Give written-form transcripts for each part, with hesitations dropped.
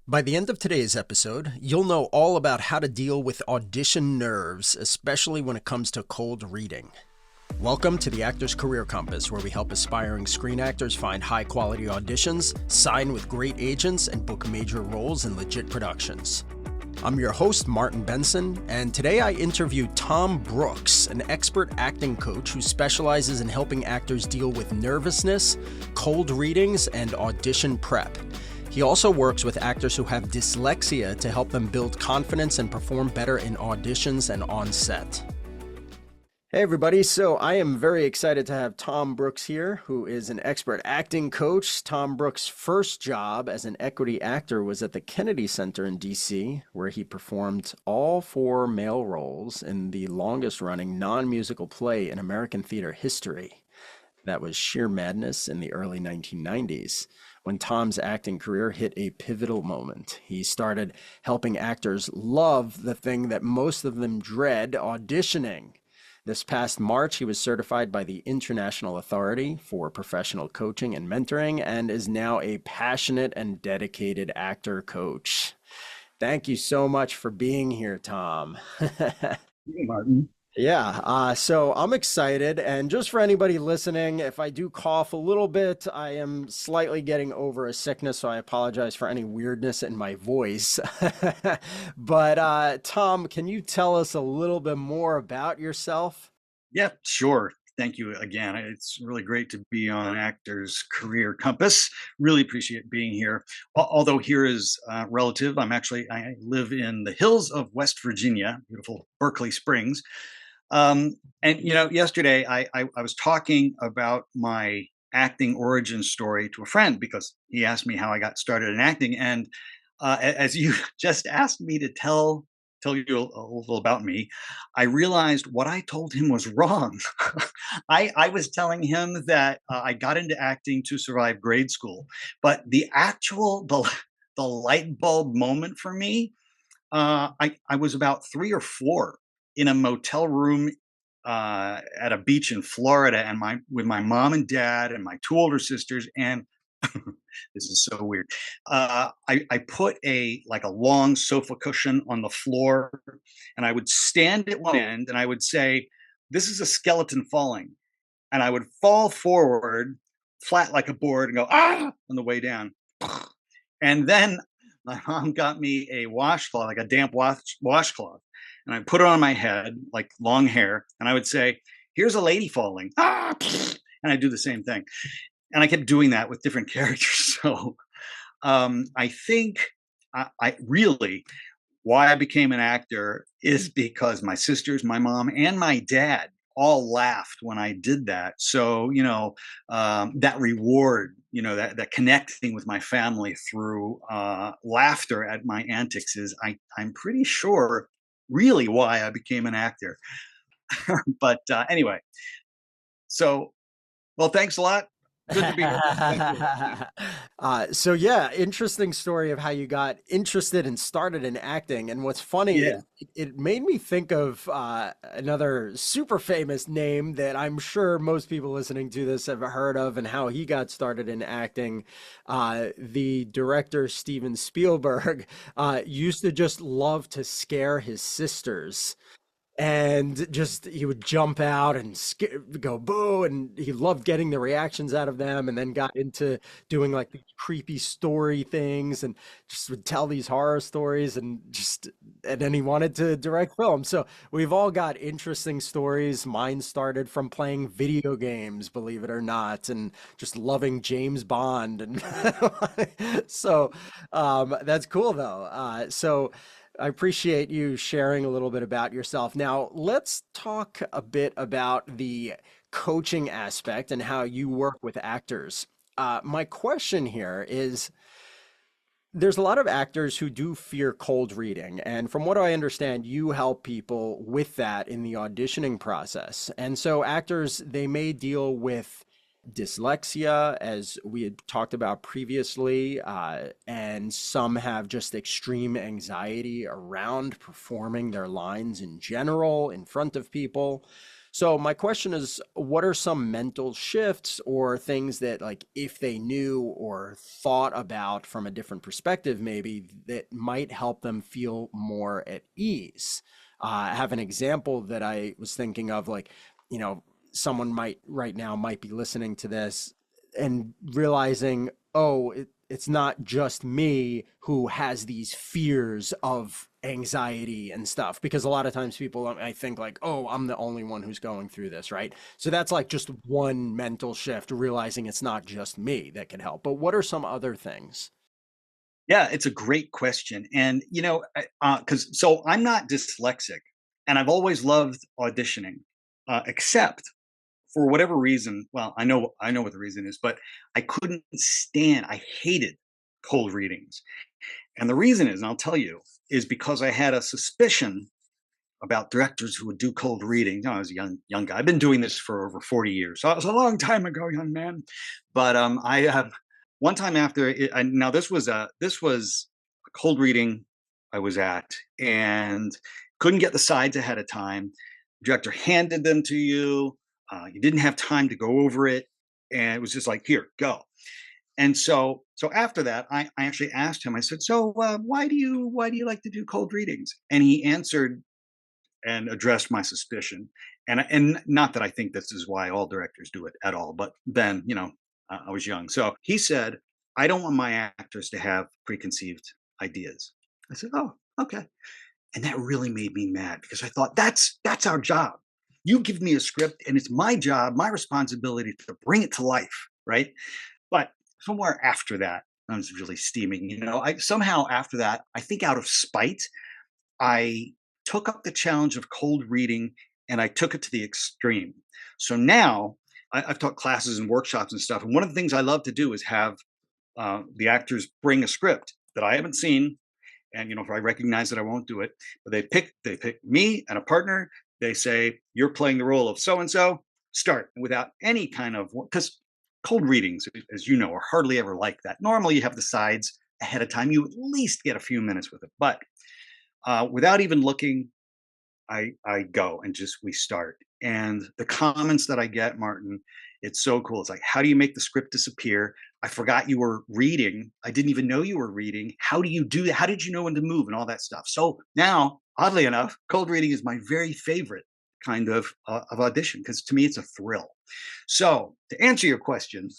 By the end of today's episode, you'll know all about how to deal with audition nerves, especially when it comes to cold reading. Welcome to the Actor's Career Compass, where we help aspiring screen actors find high-quality auditions, sign with great agents, and book major roles in legit productions. I'm your host, Martin Benson, and today I interview Tom Brooks, an expert acting coach who specializes in helping actors deal with nervousness, cold readings, and audition prep. He also works with actors who have dyslexia to help them build confidence and perform better in auditions and on set. Hey everybody, so I am very excited to have Tom Brooks here, who is an expert acting coach. Tom Brooks' first job as an equity actor was at the Kennedy Center in DC, where he performed all four male roles in the longest running non-musical play in American theater history. That was Sheer Madness in the early 1990s, when Tom's acting career hit a pivotal moment. He started helping actors love the thing that most of them dread, auditioning. This past March, he was certified by the International Authority for Professional Coaching and Mentoring and is now a passionate and dedicated actor coach. Thank you so much for being here, Tom. Hey, Martin. So I'm excited. And just for anybody listening, if I do cough a little bit, I am slightly getting over a sickness, so I apologize for any weirdness in my voice. But Tom, can you tell us a little bit more about yourself? Yeah, sure. Thank you again. It's really great to be on Actors Career Compass. Really appreciate being here. Although here is relative, I live in the hills of West Virginia, beautiful Berkeley Springs. And yesterday I was talking about my acting origin story to a friend because he asked me how I got started in acting, and as you just asked me to tell you a little about me, I realized what I told him was wrong. I was telling him that I got into acting to survive grade school, but the light bulb moment for me, I was about 3 or 4 in a motel room at a beach in Florida, and my with my mom and dad and my 2 older sisters, and this is so weird. I put a long sofa cushion on the floor, and I would stand at one end, and I would say, "This is a skeleton falling," and I would fall forward flat like a board and go ah on the way down, and then my mom got me a washcloth, like a damp washcloth, and I put it on my head, like long hair, and I would say, "Here's a lady falling," ah, and I do the same thing, and I kept doing that with different characters. So I think I really why I became an actor is because my sisters, my mom, and my dad all laughed when I did that. So that reward, that connecting with my family through laughter at my antics is, I'm pretty sure, really why I became an actor. But anyway, so well, thanks a lot. Good to be here. Thank you. Interesting story of how you got interested and started in acting. And what's funny Yeah. is it made me think of another super famous name that I'm sure most people listening to this have heard of and how he got started in acting. The director Steven Spielberg used to just love to scare his sisters, and just he would jump out and go boo, and he loved getting the reactions out of them, and then got into doing like these creepy story things and just would tell these horror stories, and then he wanted to direct film. So we've all got interesting stories. Mine started from playing video games, believe it or not, and just loving James Bond. And that's cool though. So I appreciate you sharing a little bit about yourself. Now, let's talk a bit about the coaching aspect and how you work with actors. My question here is, there's a lot of actors who do fear cold reading. And from what I understand, you help people with that in the auditioning process. And so actors, they may deal with dyslexia, as we had talked about previously, and some have just extreme anxiety around performing their lines in general in front of people. So my question is, what are some mental shifts or things that, like, if they knew or thought about from a different perspective, maybe that might help them feel more at ease? I have an example that I was thinking of, like, you know, someone might right now might be listening to this and realizing, oh, it's not just me who has these fears of anxiety and stuff. Because a lot of times people, I think, like, oh, I'm the only one who's going through this, right? So that's like just one mental shift, realizing it's not just me that can help. But what are some other things? Yeah, it's a great question. And, because so I'm not dyslexic and I've always loved auditioning, except for whatever reason. Well, I know what the reason is, but I hated cold readings. And the reason is, and I'll tell you, is because I had a suspicion about directors who would do cold reading. I was a young guy. I've been doing this for over 40 years. So it was a long time ago, young man. But I one time after it, now this was a cold reading I was at and couldn't get the sides ahead of time. Director handed them to you. You didn't have time to go over it, and it was just like, here, go. And so after that, I actually asked him. I said, "So why do you like to do cold readings?" And he answered and addressed my suspicion. And not that I think this is why all directors do it at all, but then, I was young. So he said, "I don't want my actors to have preconceived ideas." I said, "Oh, okay." And that really made me mad because I thought that's our job. You give me a script and it's my job, my responsibility to bring it to life, right? But somewhere after that, I was really steaming. I somehow after that, I think out of spite, I took up the challenge of cold reading and I took it to the extreme. So now I've taught classes and workshops and stuff. And one of the things I love to do is have the actors bring a script that I haven't seen. And if I recognize that I won't do it, but they pick me and a partner. They say, "You're playing the role of so and so. Start," without any kind of, because cold readings, as you know, are hardly ever like that. Normally, you have the sides ahead of time. You at least get a few minutes with it, but without even looking, I go and just we start. And the comments that I get, Martin, it's so cool. It's like, "How do you make the script disappear? I forgot you were reading. I didn't even know you were reading. How do you do that? How did you know when to move?" And all that stuff. So now, oddly enough, cold reading is my very favorite kind of audition because to me it's a thrill. So to answer your question,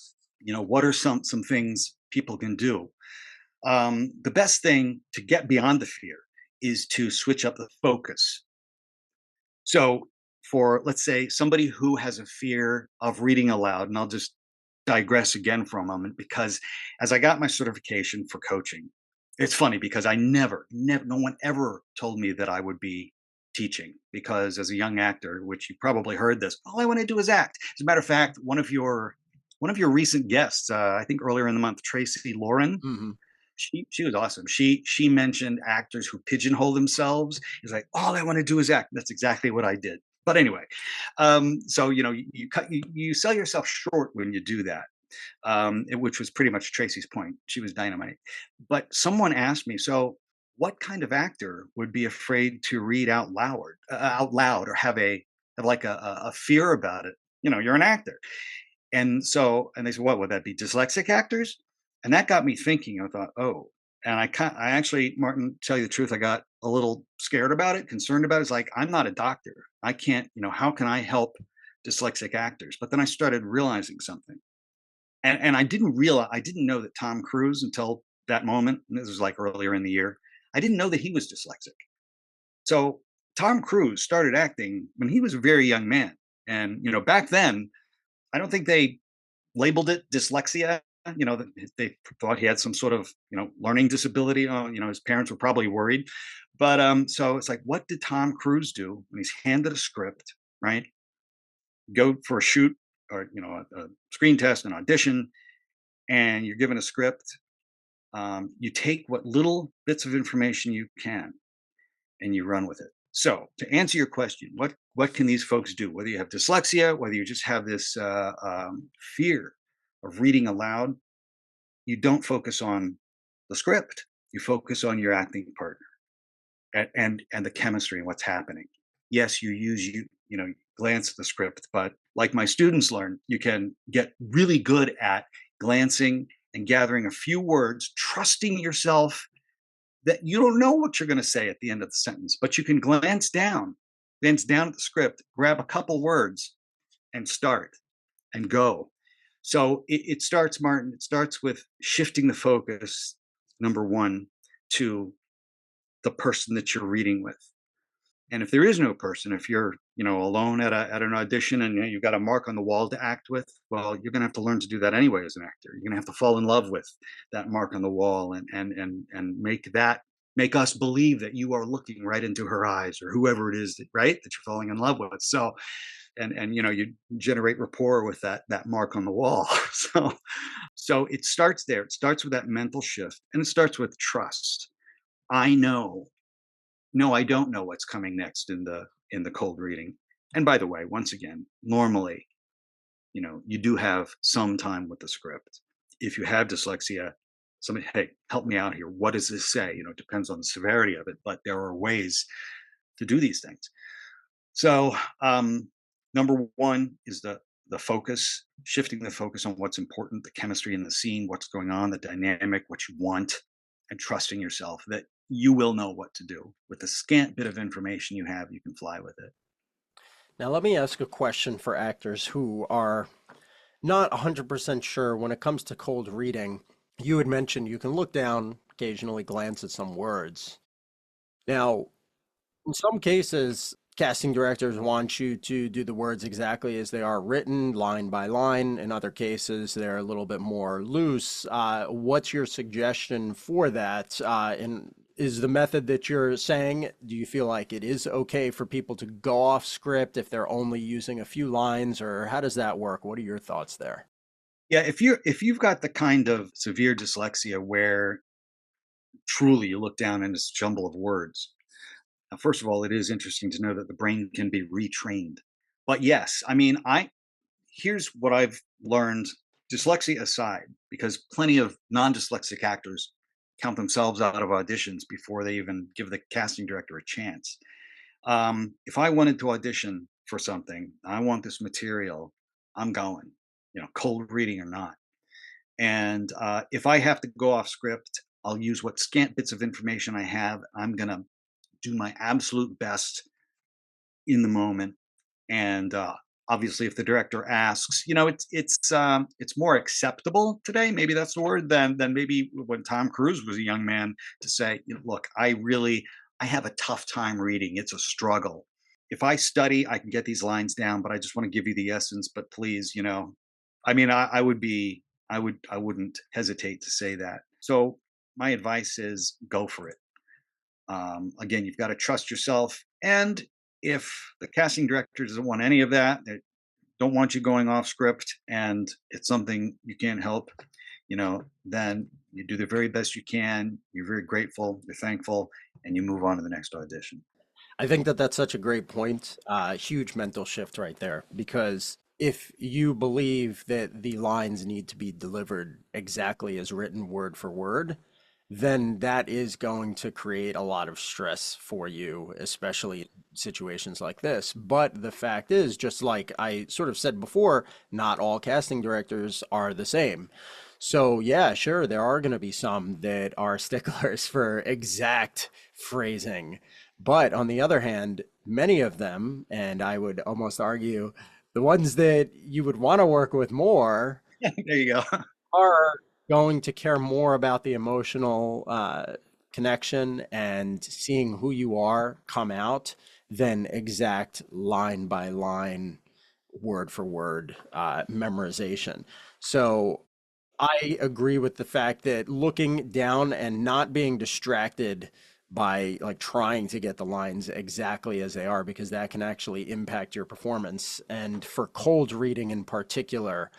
what are some things people can do? The best thing to get beyond the fear is to switch up the focus. So, for let's say somebody who has a fear of reading aloud, and I'll just digress again for a moment because as I got my certification for coaching, it's funny because no one ever told me that I would be teaching because as a young actor, which you probably heard this, all I want to do is act. As a matter of fact, one of your recent guests, I think earlier in the month, Tracy Lauren, Hmm. she was awesome. She mentioned actors who pigeonhole themselves. It's like, all I want to do is act. That's exactly what I did. But anyway, so you sell yourself short when you do that, which was pretty much Tracy's point. She was dynamite. But someone asked me, so what kind of actor would be afraid to read out loud, or have like a fear about it? You're an actor. And they said, "What would that be? Dyslexic actors?" And that got me thinking. I thought, "Oh," and I actually, Martin, tell you the truth, I got a little scared about it, concerned about it. It's like I'm not a doctor. I can't, how can I help dyslexic actors? But then I started realizing something, and I didn't know that Tom Cruise until that moment. And this was like earlier in the year. I didn't know that he was dyslexic. So Tom Cruise started acting when he was a very young man, and back then, I don't think they labeled it dyslexia. They thought he had some sort of learning disability. His parents were probably worried, but so it's like, what did Tom Cruise do when he's handed a script? Right, go for a shoot or a screen test, an audition, and you're given a script. You take what little bits of information you can and you run with it. So to answer your question, what can these folks do? Whether you have dyslexia, whether you just have this fear of reading aloud, you don't focus on the script. You focus on your acting partner and the chemistry and what's happening. Yes, you use glance at the script, but like my students learn, you can get really good at glancing and gathering a few words, trusting yourself that you don't know what you're going to say at the end of the sentence, but you can glance down at the script, grab a couple words, and start and go. So it starts, Martin. It starts with shifting the focus, number one, to the person that you're reading with. And if there is no person, if you're, alone at an audition and you've got a mark on the wall to act with, well, you're going to have to learn to do that anyway as an actor. You're going to have to fall in love with that mark on the wall and make us believe that you are looking right into her eyes or whoever it is that, right, that you're falling in love with. So and you generate rapport with that mark on the wall. So it starts there. It starts with that mental shift, and it starts with trust. I know. No, I don't know what's coming next in the cold reading. And by the way, once again, normally, you do have some time with the script. If you have dyslexia, somebody, hey, help me out here. What does this say? It depends on the severity of it, but there are ways to do these things. So, number one is the focus, shifting the focus on what's important, the chemistry in the scene, what's going on, the dynamic, what you want, and trusting yourself that you will know what to do. With the scant bit of information you have, you can fly with it. Now, let me ask a question for actors who are not 100% sure when it comes to cold reading. You had mentioned you can look down, occasionally glance at some words. Now, in some cases, casting directors want you to do the words exactly as they are written, line by line. In other cases, they're a little bit more loose. What's your suggestion for that? And is the method that you're saying, do you feel like it is okay for people to go off script if they're only using a few lines, or how does that work? What are your thoughts there? Yeah, if you've got the kind of severe dyslexia where truly you look down and it's a jumble of words. Now, first of all, it is interesting to know that the brain can be retrained. But yes, I mean, I here's what I've learned, dyslexia aside, because plenty of non-dyslexic actors count themselves out of auditions before they even give the casting director a chance. If I wanted to audition for something, I want this material, I'm going, cold reading or not. And if I have to go off script, I'll use what scant bits of information I have. I'm going to do my absolute best in the moment. And obviously, if the director asks, it's more acceptable today. Maybe that's the word than maybe when Tom Cruise was a young man to say, look, I have a tough time reading. It's a struggle. If I study, I can get these lines down, but I just want to give you the essence. But please, I mean, I would be, I wouldn't hesitate to say that. So my advice is go for it. Again, you've got to trust yourself. And if the casting director doesn't want any of that, they don't want you going off script, and it's something you can't help, then you do the very best you can. You're very grateful, you're thankful, and you move on to the next audition. I think that that's such a great point. Huge mental shift right there. Because if you believe that the lines need to be delivered exactly as written word for word, then that is going to create a lot of stress for you, especially in situations like this. But the fact is, just like I sort of said before, not all casting directors are the same. So, yeah, sure, there are going to be some that are sticklers for exact phrasing. But on the other hand, many of them, and I would almost argue the ones that you would want to work with more, There you go. are going to care more about the emotional connection and seeing who you are come out than exact line by line, word for word memorization. So I agree with the fact that looking down and not being distracted by like trying to get the lines exactly as they are, because that can actually impact your performance. And for cold reading in particular,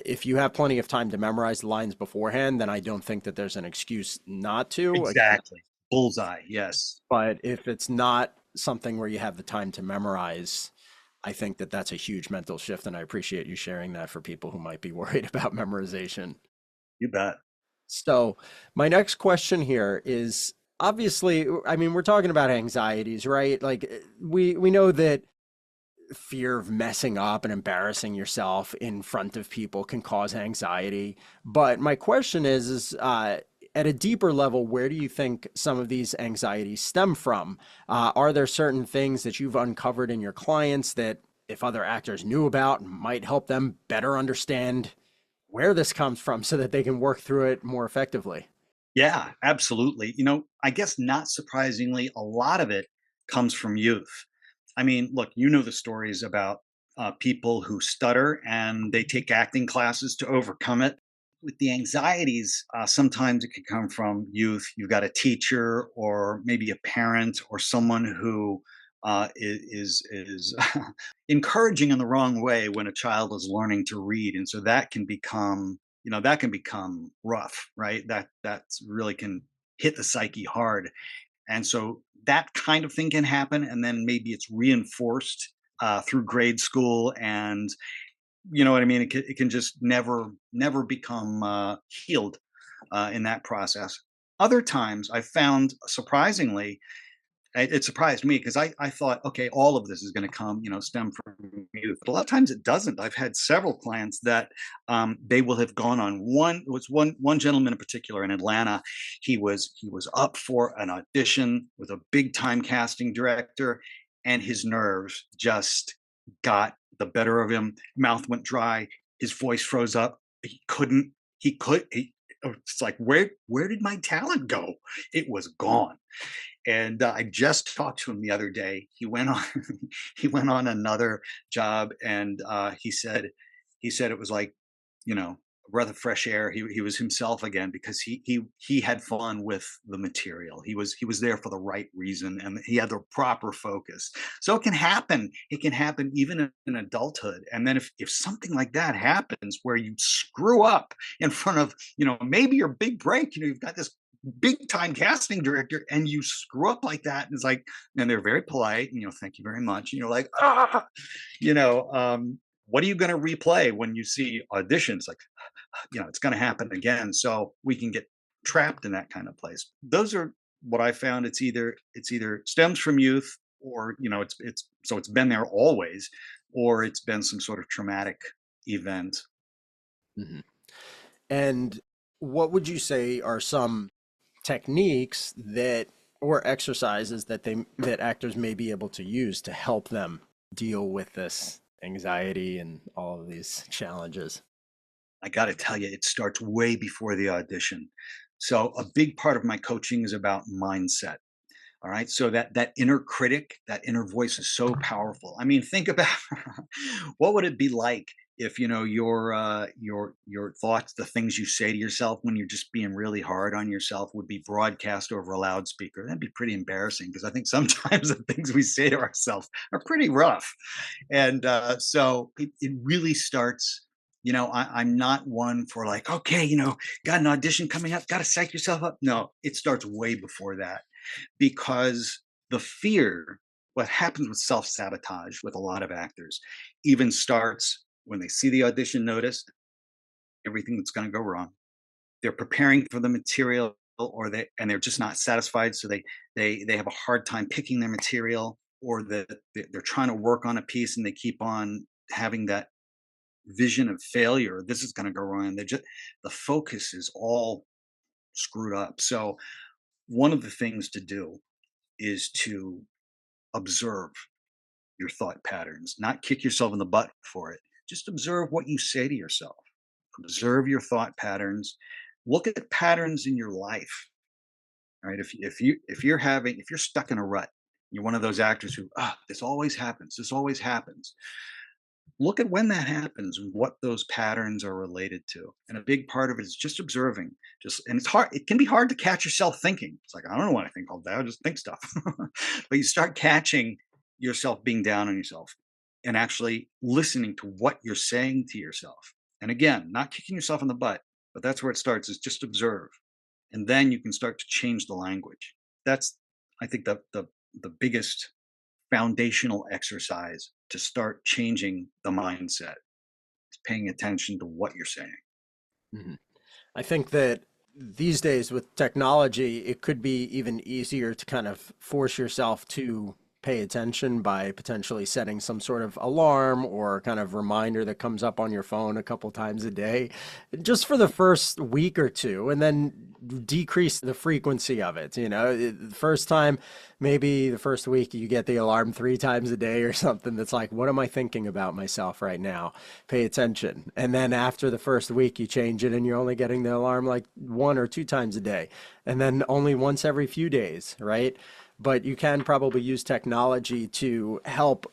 if you have plenty of time to memorize the lines beforehand, then I don't think that there's an excuse not to. Exactly. Bullseye. Yes. But if it's not something where you have the time to memorize, I think that that's a huge mental shift. And I appreciate you sharing that for people who might be worried about memorization. You bet. So, my next question here is obviously, I mean, we're talking about anxieties, right? Like we know that fear of messing up and embarrassing yourself in front of people can cause anxiety. But my question is at a deeper level, where do you think some of these anxieties stem from? Are there certain things that you've uncovered in your clients that, if other actors knew about, might help them better understand where this comes from so that they can work through it more effectively? Yeah, absolutely. I guess not surprisingly, a lot of it comes from youth. I mean, look, the stories about people who stutter and they take acting classes to overcome it. With the anxieties, sometimes it can come from youth. You've got a teacher or maybe a parent or someone who is encouraging in the wrong way when a child is learning to read, and so that can become rough, right? That's really can hit the psyche hard, and so that kind of thing can happen, and then maybe it's reinforced through grade school, and you know what I mean. It can just never become healed in that process. Other times, I found surprisingly it surprised me because I thought, okay, all of this is going to come, stem from youth. But a lot of times it doesn't. I've had several clients that they will have gone on one. It was one gentleman in particular in Atlanta. He was up for an audition with a big time casting director, and his nerves just got the better of him. Mouth went dry. His voice froze up. He couldn't. He could. He, it's like where did my talent go? It was gone. And I just talked to him the other day. He went on he went on another job, and he said it was like, a breath of fresh air. He was himself again because he had fun with the material. He was there for the right reason, and he had the proper focus. So it can happen. It can happen even in adulthood. And then if something like that happens where you screw up in front of, maybe your big break, you've got this big time casting director and you screw up like that, and it's like, and they're very polite, and thank you very much, and you're like, you know what are you going to replay when you see auditions? Like, it's going to happen again, so we can get trapped in that kind of place. Those are what I found. It's either stems from youth, or it's been there always, or it's been some sort of traumatic event. Mhm. And what would you say are some techniques that or exercises that actors may be able to use to help them deal with this anxiety and all of these challenges? I got to tell you, it starts way before the audition. So a big part of my coaching is about mindset. All right. So that inner critic, that inner voice is so powerful. I mean, think about what would it be like if your thoughts, the things you say to yourself when you're just being really hard on yourself, would be broadcast over a loudspeaker. That'd be pretty embarrassing because I think sometimes the things we say to ourselves are pretty rough. And so it really starts. I'm not one for like, okay, got an audition coming up, got to psych yourself up. No, it starts way before that, because the fear, what happens with self sabotage with a lot of actors, even starts when they see the audition notice, everything that's going to go wrong. They're preparing for the material, or they're just not satisfied, so they have a hard time picking their material, or that they're trying to work on a piece and they keep on having that vision of failure. This is going to go wrong. The focus is all screwed up. So one of the things to do is to observe your thought patterns, not kick yourself in the butt for it. Just observe what you say to yourself. Observe your thought patterns. Look at patterns in your life. All right. If you're stuck in a rut, you're one of those actors who, this always happens. This always happens. Look at when that happens and what those patterns are related to. And a big part of it is just observing. And it's hard. It can be hard to catch yourself thinking. It's like, I don't know what I think all day. I just think stuff. But you start catching yourself being down on yourself and actually listening to what you're saying to yourself. And again, not kicking yourself in the butt, but that's where it starts, is just observe. And then you can start to change the language. That's, I think, the biggest foundational exercise to start changing the mindset, paying attention to what you're saying. Mhm. I think that these days with technology, it could be even easier to kind of force yourself to pay attention by potentially setting some sort of alarm or kind of reminder that comes up on your phone a couple times a day, just for the first week or two, and then decrease the frequency of it. The first time, maybe the first week, you get the alarm 3 times a day or something that's like, what am I thinking about myself right now? Pay attention. And then after the first week, you change it and you're only getting the alarm like 1 or 2 times a day. And then only once every few days, right? But you can probably use technology to help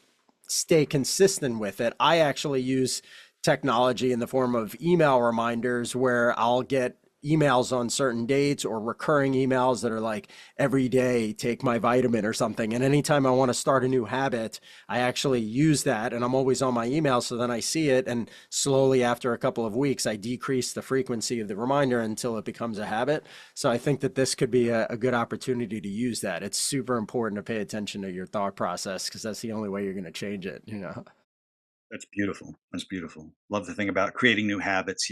stay consistent with it. I actually use technology in the form of email reminders where I'll get emails on certain dates or recurring emails that are like every day take my vitamin or something. And anytime I want to start a new habit, I actually use that and I'm always on my email. So then I see it, and slowly after a couple of weeks, I decrease the frequency of the reminder until it becomes a habit. So I think that this could be a good opportunity to use that. It's super important to pay attention to your thought process because that's the only way you're going to change it. That's beautiful. That's beautiful. Love the thing about creating new habits.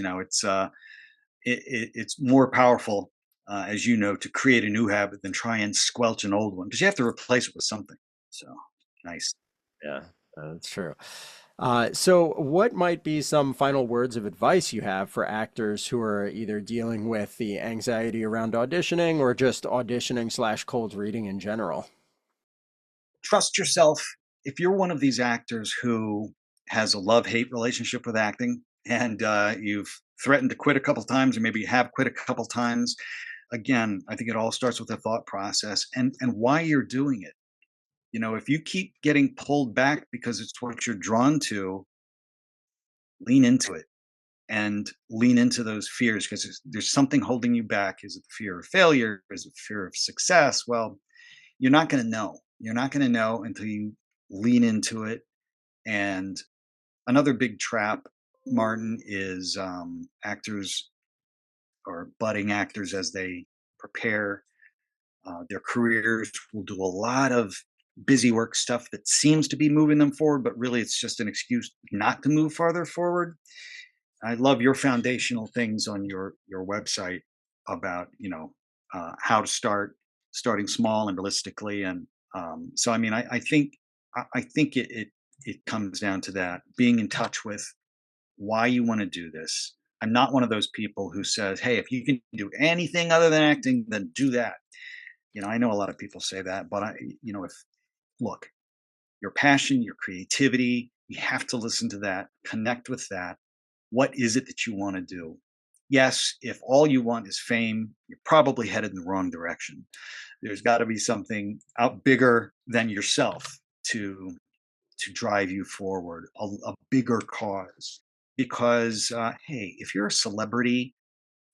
It's more powerful, as you know, to create a new habit than try and squelch an old one because you have to replace it with something. So nice. Yeah, that's true. So, what might be some final words of advice you have for actors who are either dealing with the anxiety around auditioning or just auditioning slash cold reading in general? Trust yourself. If you're one of these actors who has a love hate relationship with acting and you've threatened to quit a couple times, or maybe you have quit a couple times, again, I think it all starts with a thought process and why you're doing it. If you keep getting pulled back because it's what you're drawn to, lean into it and lean into those fears because there's something holding you back. Is it fear of failure? Is it fear of success? Well, you're not going to know. You're not going to know until you lean into it. And another big trap, Martin, is actors or budding actors as they prepare their careers will do a lot of busy work stuff that seems to be moving them forward, but really it's just an excuse not to move farther forward. I love your foundational things on your website about how to starting small and realistically, and so I mean I think it comes down to that being in touch with why you want to do this. I'm not one of those people who says, "Hey, if you can do anything other than acting, then do that." I know a lot of people say that, but if look, your passion, your creativity, you have to listen to that, connect with that. What is it that you want to do? Yes, if all you want is fame, you're probably headed in the wrong direction. There's got to be something out bigger than yourself to drive you forward, a bigger cause. Because hey, if you're a celebrity,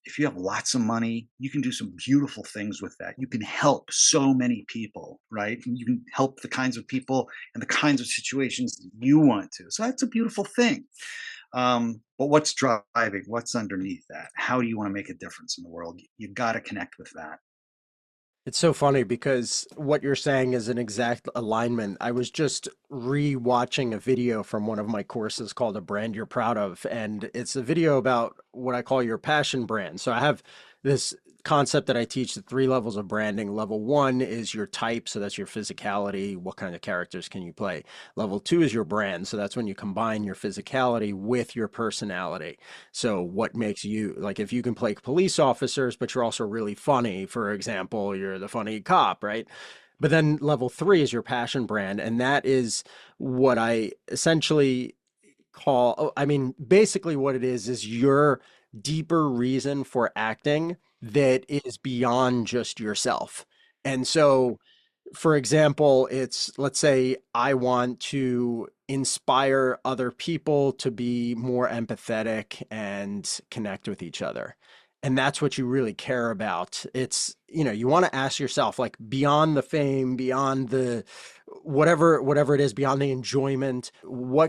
if you have lots of money, you can do some beautiful things with that. You can help so many people, right? And you can help the kinds of people and the kinds of situations that you want to. So that's a beautiful thing. But what's driving? What's underneath that? How do you want to make a difference in the world? You got to connect with that. It's so funny because what you're saying is an exact alignment. I was just re-watching a video from one of my courses called A Brand You're Proud Of, and it's a video about what I call your passion brand. So I have this concept that I teach the 3 levels of branding. Level 1 is your type, so that's your physicality, what kind of characters can you play. Level 2 is your brand, so that's when you combine your physicality with your personality. So what makes you, like, if you can play police officers, but you're also really funny, for example, you're the funny cop, right? But then level 3 is your passion brand, and that is what I essentially call, I mean, basically what it is your deeper reason for acting that is beyond just yourself. And so for example, it's, let's say I want to inspire other people to be more empathetic and connect with each other. And that's what you really care about. You want to ask yourself, like, beyond the fame, beyond the whatever it is, beyond the enjoyment,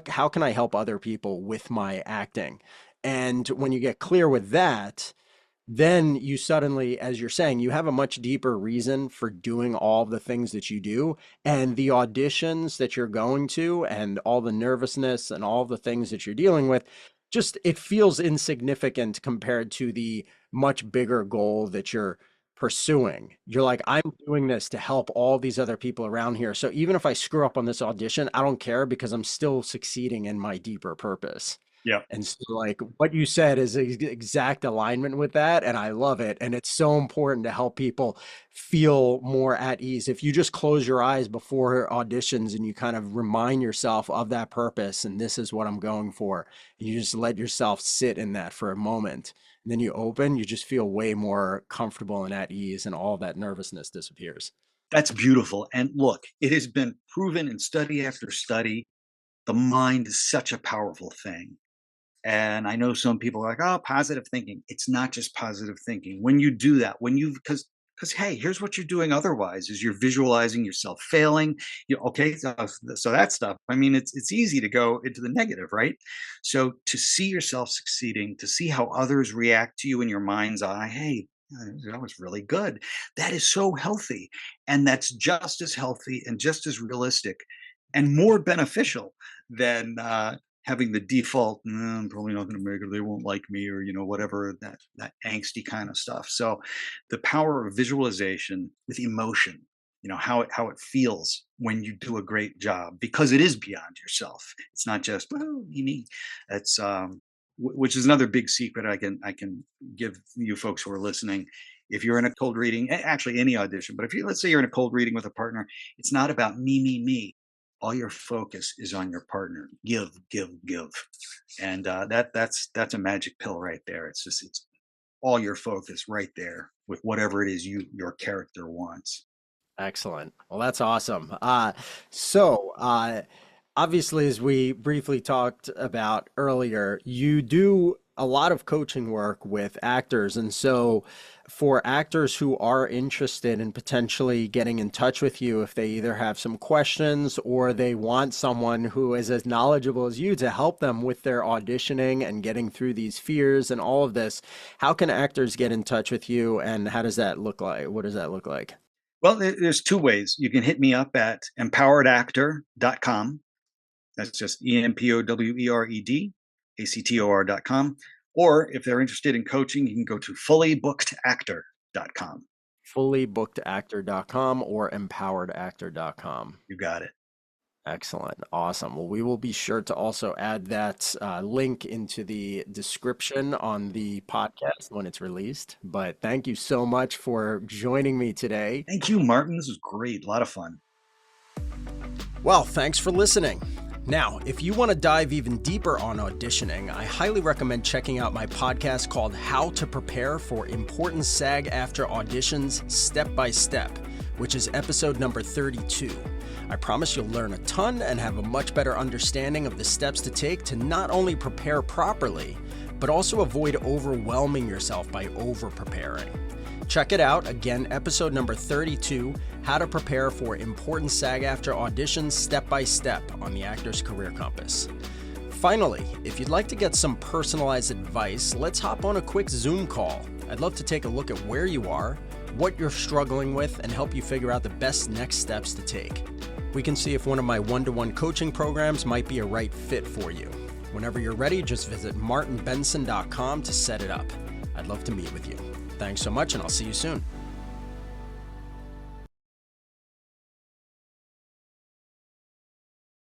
how can I help other people with my acting? And when you get clear with that, then you suddenly, as you're saying, you have a much deeper reason for doing all the things that you do. And the auditions that you're going to, and all the nervousness and all the things that you're dealing with, just it feels insignificant compared to the much bigger goal that you're pursuing. You're like, I'm doing this to help all these other people around here. So even if I screw up on this audition, I don't care because I'm still succeeding in my deeper purpose. Yeah. And so, like, what you said is exact alignment with that. And I love it. And it's so important to help people feel more at ease. If you just close your eyes before auditions and you kind of remind yourself of that purpose and this is what I'm going for, and you just let yourself sit in that for a moment. And then you open, you just feel way more comfortable and at ease, and all that nervousness disappears. That's beautiful. And look, it has been proven in study after study, the mind is such a powerful thing. And I know some people are like, "Oh, positive thinking." It's not just positive thinking. When you do that, when you because hey, here's what you're doing otherwise is you're visualizing yourself failing. You okay, so that stuff. I mean, it's easy to go into the negative, right? So to see yourself succeeding, to see how others react to you in your mind's eye, hey, that was really good. That is so healthy. And that's just as healthy and just as realistic and more beneficial than having the default, I'm probably not going to make it. They won't like me, or whatever that angsty kind of stuff. So, the power of visualization with emotion, how it feels when you do a great job, because it is beyond yourself. It's not just me. It's which is another big secret I can give you folks who are listening. If you're in a cold reading, actually any audition, but if you let's say you're in a cold reading with a partner, it's not about me. All your focus is on your partner. Give, give, give, and that's a magic pill right there. It's all your focus right there with whatever it is your character wants. Excellent. Well, that's awesome. So, obviously, as we briefly talked about earlier, you do a lot of coaching work with actors. And so, for actors who are interested in potentially getting in touch with you, if they either have some questions or they want someone who is as knowledgeable as you to help them with their auditioning and getting through these fears and all of this, how can actors get in touch with you? And how does that look like? What does that look like? Well, there's two ways. You can hit me up at empoweredactor.com. That's just EMPOWEREDACTOR.com. Or if they're interested in coaching, you can go to fullybookedactor.com. Fullybookedactor.com or empoweredactor.com. You got it. Excellent. Awesome. Well, we will be sure to also add that link into the description on the podcast when it's released. But thank you so much for joining me today. Thank you, Martin. This was great. A lot of fun. Well, thanks for listening. Now, if you want to dive even deeper on auditioning, I highly recommend checking out my podcast called How to Prepare for Important SAG-AFTRA Auditions Step by Step, which is episode number 32. I promise you'll learn a ton and have a much better understanding of the steps to take to not only prepare properly, but also avoid overwhelming yourself by over-preparing. Check it out, again, episode number 32, How to Prepare for Important SAG-AFTRA Auditions Step by Step on the Actor's Career Compass. Finally, if you'd like to get some personalized advice, let's hop on a quick Zoom call. I'd love to take a look at where you are, what you're struggling with, and help you figure out the best next steps to take. We can see if one of my one-to-one coaching programs might be a right fit for you. Whenever you're ready, just visit martinbenson.com to set it up. I'd love to meet with you. Thanks so much, and I'll see you soon.